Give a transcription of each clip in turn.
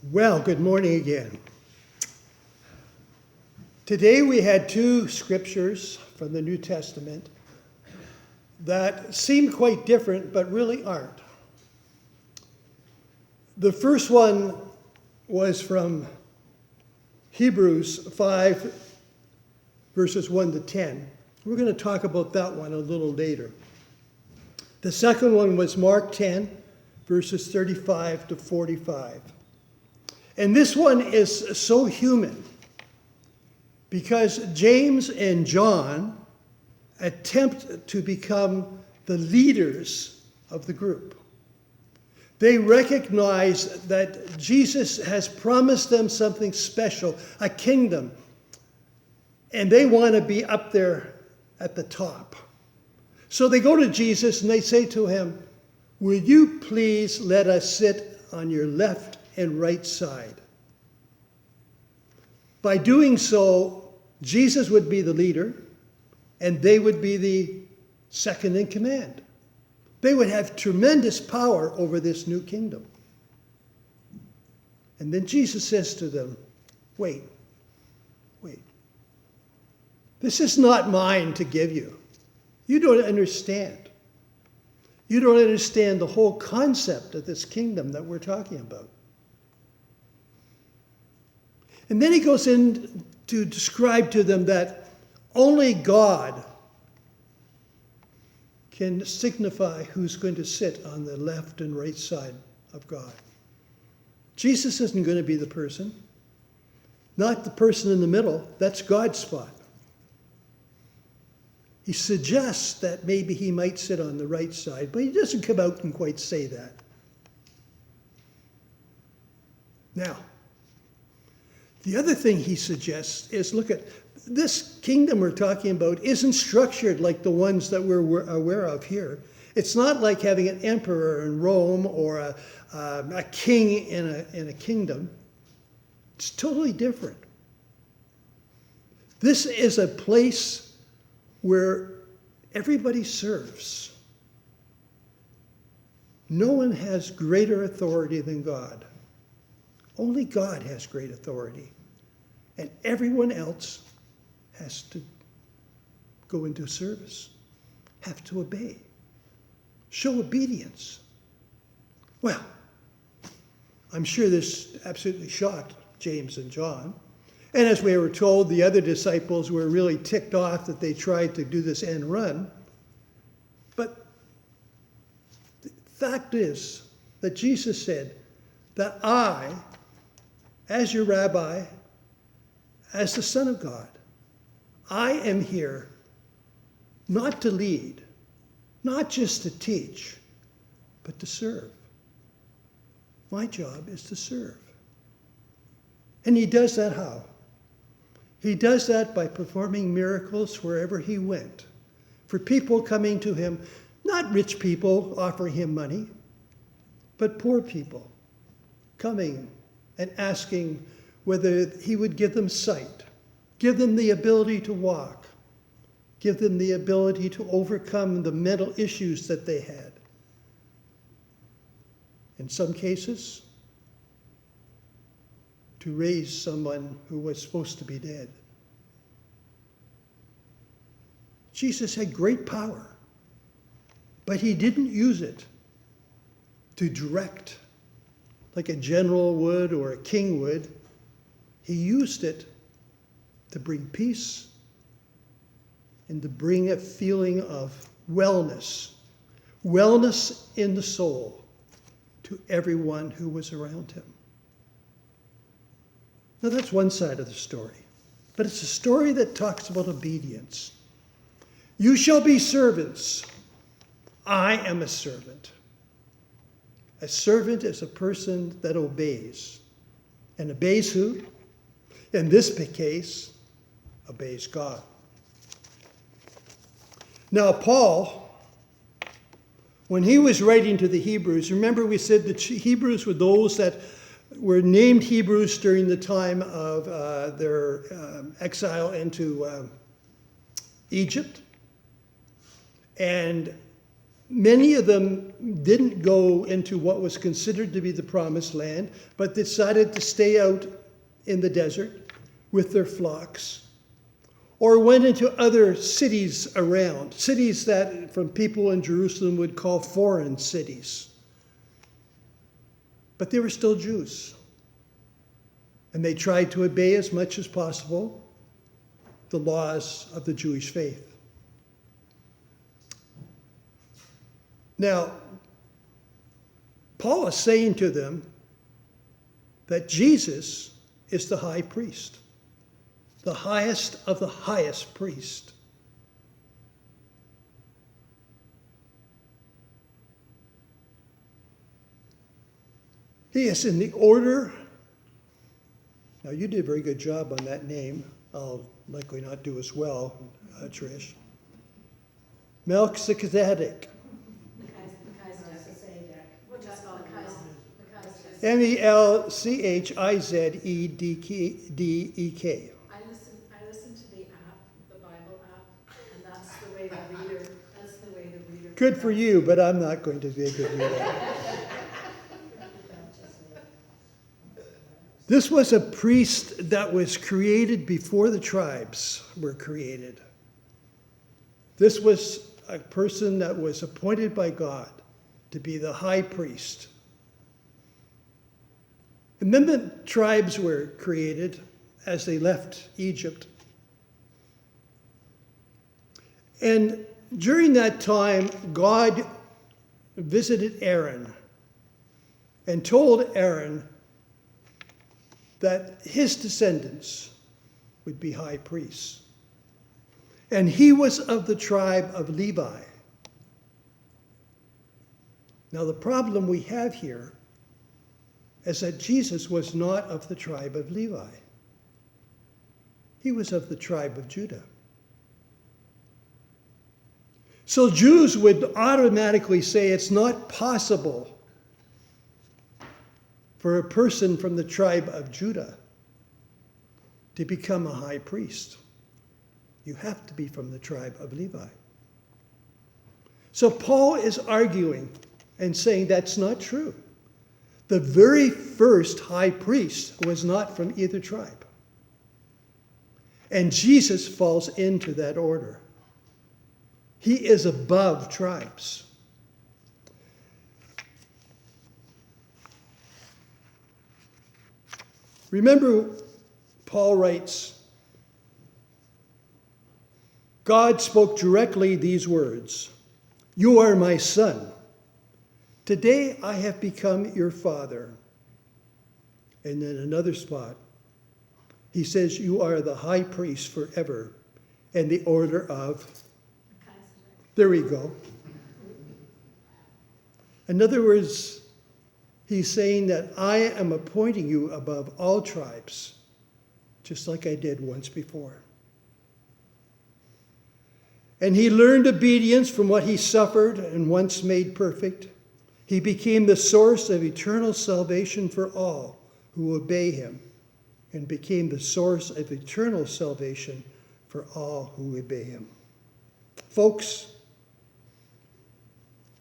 Well, good morning again. Today we had two scriptures from the New Testament that seem quite different, but really aren't. The first one was from Hebrews 5, verses 1 to 10. We're going to talk about that one a little later. The second one was Mark 10, verses 35 to 45. And this one is so human because James and John attempt to become the leaders of the group. They recognize that Jesus has promised them something special, a kingdom, and they want to be up there at the top. So they go to Jesus and they say to him, "Will you please let us sit on your left and right side?" By doing so, Jesus would be the leader and they would be the second in command. They would have tremendous power over this new kingdom. And then Jesus says to them, wait. This is not mine to give you. You don't understand. You don't understand the whole concept of this kingdom that we're talking about. And then he goes in to describe to them that only God can signify who's going to sit on the left and right side of God. Jesus isn't going to be the person, not the person in the middle. That's God's spot. He suggests that maybe he might sit on the right side, but he doesn't come out and quite say that. Now, the other thing he suggests is, look at this kingdom we're talking about isn't structured like the ones that we're aware of here. It's not like having an emperor in Rome or a king in a kingdom. It's totally different. This is a place where everybody serves. No one has greater authority than God. Only God has great authority. And everyone else has to go into service, have to obey, show obedience. Well, I'm sure this absolutely shocked James and John. And as we were told, the other disciples were really ticked off that they tried to do this end run. But the fact is that Jesus said that I, as your rabbi, as the Son of God, I am here not to lead, not just to teach, but to serve. My job is to serve. And he does that how? He does that by performing miracles wherever he went. For people coming to him, not rich people offering him money, but poor people coming and asking whether he would give them sight, give them the ability to walk, give them the ability to overcome the mental issues that they had. In some cases, to raise someone who was supposed to be dead. Jesus had great power, but he didn't use it to direct like a general would or a king would. He used it to bring peace and to bring a feeling of wellness in the soul to everyone who was around him. Now that's one side of the story, but it's a story that talks about obedience. You shall be servants. I am a servant. A servant is a person that obeys. And obeys who? In this case, obeys God. Now Paul, when he was writing to the Hebrews, remember we said the Hebrews were those that were named Hebrews during the time of their exile into Egypt. And many of them didn't go into what was considered to be the promised land, but decided to stay out in the desert with their flocks, or went into other cities around, cities that from people in Jerusalem would call foreign cities. But they were still Jews. And they tried to obey as much as possible the laws of the Jewish faith. Now, Paul is saying to them that Jesus is the high priest, the highest of the highest priest. He is in the order. Now, you did a very good job on that name. I'll likely not do as well, Trish. Melchizedek. Melchizedek. I listen to the app, the Bible app, and that's the way the reader. Good for you, but I'm not going to be able to do that. This was a priest that was created before the tribes were created. This was a person that was appointed by God to be the high priest. And then the tribes were created as they left Egypt. And during that time, God visited Aaron and told Aaron that his descendants would be high priests. And he was of the tribe of Levi. Now, the problem we have here is that Jesus was not of the tribe of Levi. He was of the tribe of Judah. So Jews would automatically say it's not possible for a person from the tribe of Judah to become a high priest. You have to be from the tribe of Levi. So Paul is arguing and saying that's not true. The very first high priest was not from either tribe. And Jesus falls into that order. He is above tribes. Remember, Paul writes, God spoke directly these words, "You are my son. Today I have become your father." And then another spot, he says, "You are the high priest forever in the order of..." There we go. In other words, he's saying that I am appointing you above all tribes, just like I did once before. And he learned obedience from what he suffered and once made perfect. He became the source of eternal salvation for all who obey him, and became the source of eternal salvation for all who obey him. Folks,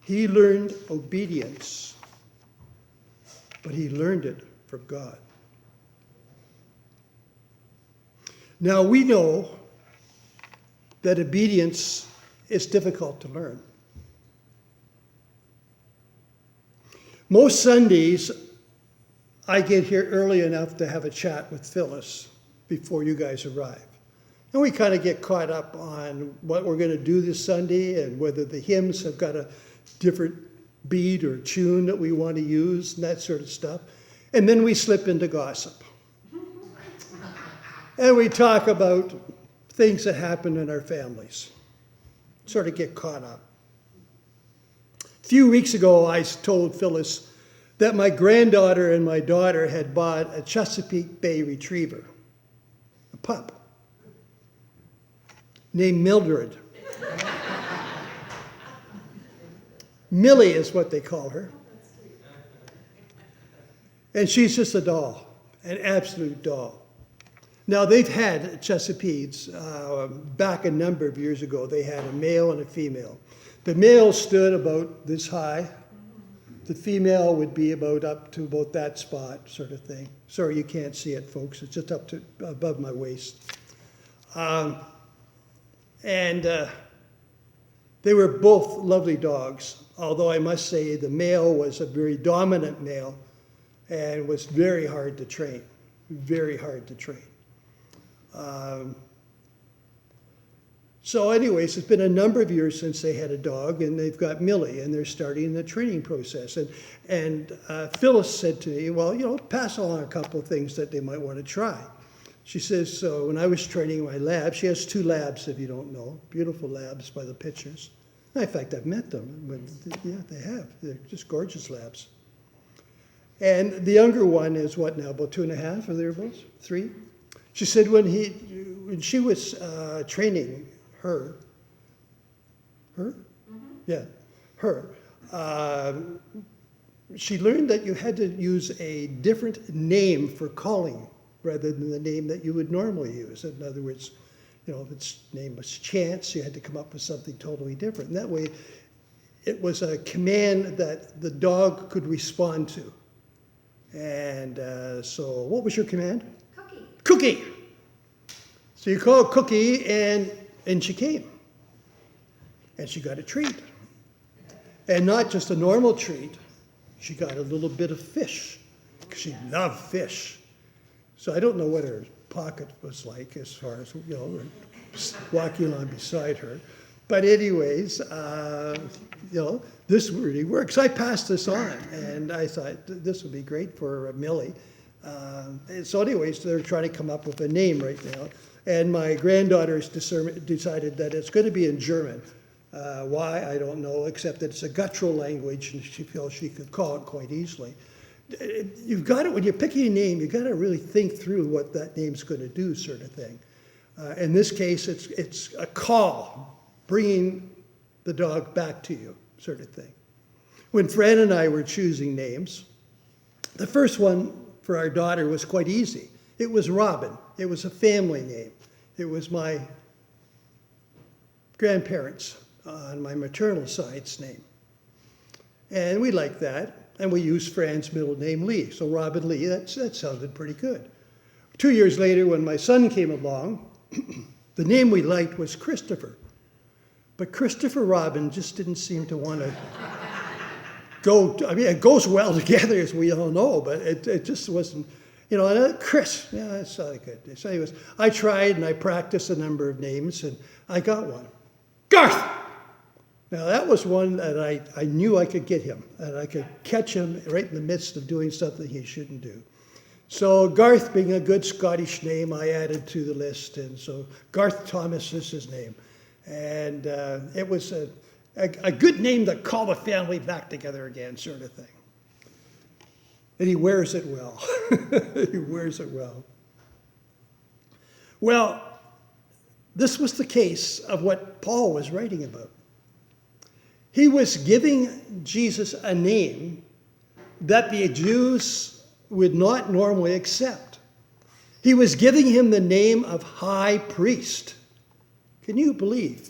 he learned obedience, but he learned it from God. Now we know that obedience is difficult to learn. Most Sundays, I get here early enough to have a chat with Phyllis before you guys arrive. And we kind of get caught up on what we're going to do this Sunday and whether the hymns have got a different beat or tune that we want to use and that sort of stuff. And then we slip into gossip. And we talk about things that happen in our families. Sort of get caught up. A few weeks ago, I told Phyllis that my granddaughter and my daughter had bought a Chesapeake Bay Retriever, a pup, named Mildred. Millie is what they call her. And she's just a doll, an absolute doll. Now, they've had Chesapeakes back a number of years ago. They had a male and a female. The male stood about this high. The female would be about up to about that spot, sort of thing. Sorry, you can't see it, folks. It's just up to above my waist. They were both lovely dogs, although I must say the male was a very dominant male and was very hard to train, very hard to train. So anyways, it's been a number of years since they had a dog, and they've got Millie, and they're starting the training process. And Phyllis said to me, well, pass along a couple of things that they might want to try. She says, so when I was training my lab, she has 2 labs, if you don't know, beautiful labs by the pictures. In fact, I've met them. But yeah, they have. They're just gorgeous labs. And the younger one is what now, about 2.5 or thereabouts, 3? She said when she was training her, she learned that you had to use a different name for calling rather than the name that you would normally use. In other words, if its name was Chance, you had to come up with something totally different. And that way, it was a command that the dog could respond to. And so what was your command? Cookie. Cookie. So you call Cookie, and she came. And she got a treat. And not just a normal treat. She got a little bit of fish, because she loved fish. So I don't know what her pocket was like as far as, walking on beside her. But anyways, this really works. I passed this on, and I thought this would be great for Millie. And so anyways, they're trying to come up with a name right now. And my granddaughter's decided that it's going to be in German. Why, I don't know, except that it's a guttural language, and she feels she could call it quite easily. You've got to, when you're picking a name, you've got to really think through what that name's going to do, sort of thing. In this case, it's a call, bringing the dog back to you, sort of thing. When Fran and I were choosing names, the first one for our daughter was quite easy. It was Robin. It was a family name. It was my grandparents on my maternal side's name. And we liked that. And we used Fran's middle name, Lee. So Robin Lee, that sounded pretty good. 2 years later, when my son came along, the name we liked was Christopher. But Christopher Robin just didn't seem to want to go. I mean, it goes well together, as we all know, but it just wasn't, Chris, yeah, that sounded good. So anyways, I tried and I practiced a number of names, and I got one. Garth! Now, that was one that I knew I could get him, and I could catch him right in the midst of doing something he shouldn't do. So Garth, being a good Scottish name, I added to the list, and so Garth Thomas is his name. And it was a good name to call the family back together again, sort of thing. And he wears it well. He wears it well. Well, this was the case of what Paul was writing about. He was giving Jesus a name that the Jews would not normally accept. He was giving him the name of high priest. Can you believe?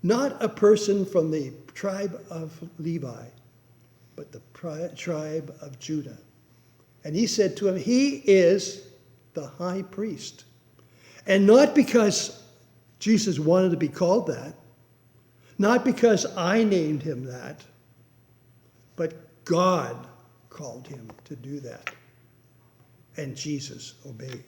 Not a person from the tribe of Levi, but the tribe of Judah. And he said to him, he is the high priest. And not because Jesus wanted to be called that, not because I named him that, but God called him to do that. And Jesus obeyed.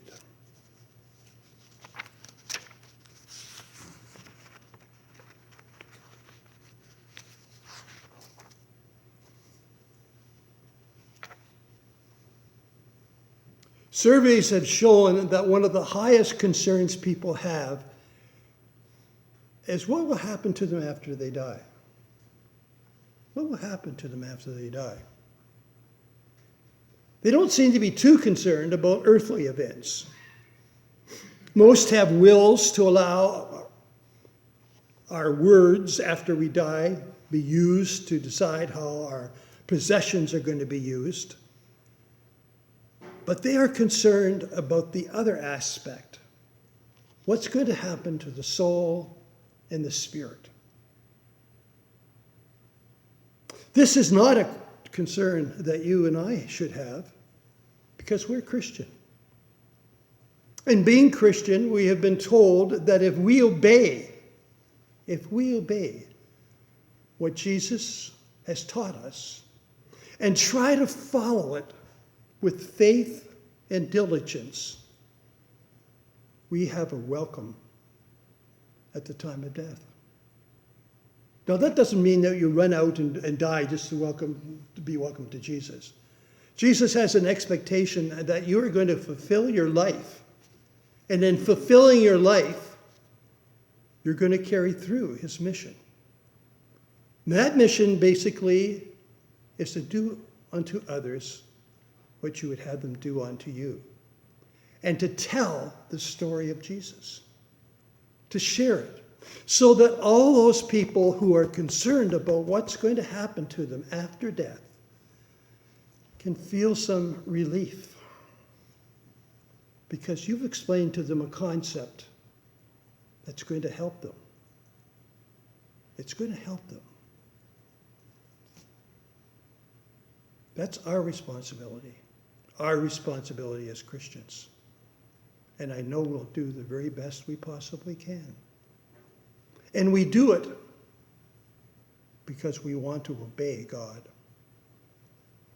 Surveys have shown that one of the highest concerns people have is what will happen to them after they die? What will happen to them after they die? They don't seem to be too concerned about earthly events. Most have wills to allow our words after we die be used to decide how our possessions are going to be used. But they are concerned about the other aspect. What's going to happen to the soul and the spirit? This is not a concern that you and I should have because we're Christian. In being Christian, we have been told that if we obey what Jesus has taught us and try to follow it with faith and diligence, we have a welcome at the time of death. Now, that doesn't mean that you run out and die just to be welcomed to Jesus. Jesus has an expectation that you are going to fulfill your life. And in fulfilling your life, you're going to carry through his mission. And that mission basically is to do unto others what you would have them do unto you. And to tell the story of Jesus. To share it. So that all those people who are concerned about what's going to happen to them after death can feel some relief. Because you've explained to them a concept that's going to help them. It's going to help them. That's our responsibility as Christians. And I know we'll do the very best we possibly can. And we do it because we want to obey God.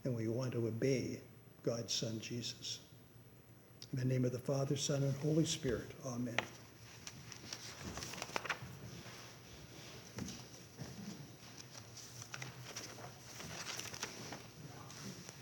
And we want to obey God's Son, Jesus. In the name of the Father, Son, and Holy Spirit, amen.